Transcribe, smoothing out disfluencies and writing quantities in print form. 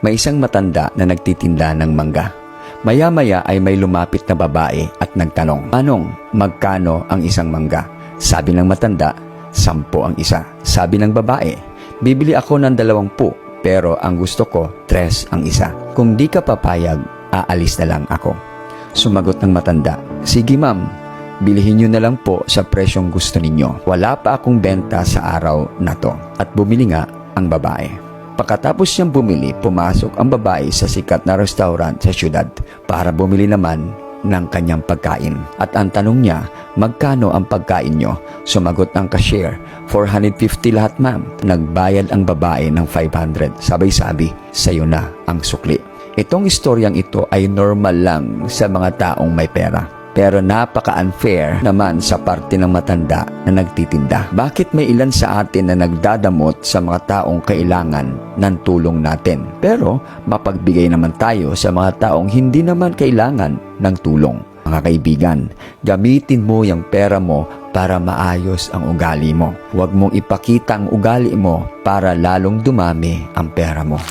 may isang matanda na nagtitinda ng mangga. Maya-maya ay may lumapit na babae at nagtanong, "Manong, magkano ang isang mangga?" Sabi ng matanda, 10 ang isa. Sabi ng babae, "Bibili ako ng 20, pero ang gusto ko, 3 ang isa. Kung di ka papayag, aalis na lang ako." Sumagot ng matanda, "Sige ma'am, bilihin nyo na lang po sa presyong gusto ninyo. Wala pa akong benta sa araw na to." At bumili nga ang babae. Pagkatapos niyang bumili, pumasok ang babae sa sikat na restaurant sa syudad para bumili naman ng kanyang pagkain. At ang tanong niya, "Magkano ang pagkain nyo?" Sumagot ang cashier, 450 lahat ma'am. Nagbayad ang babae ng 500. Sabay-sabi, "Sayo na ang sukli." Itong istoryang ito ay normal lang sa mga taong may pera. Pero napaka-unfair naman sa parte ng matanda na nagtitinda. Bakit may ilan sa atin na nagdadamot sa mga taong kailangan ng tulong natin? Pero mapagbigay naman tayo sa mga taong hindi naman kailangan ng tulong. Mga kaibigan, gamitin mo yung pera mo para maayos ang ugali mo. Huwag mong ipakita ang ugali mo para lalong dumami ang pera mo.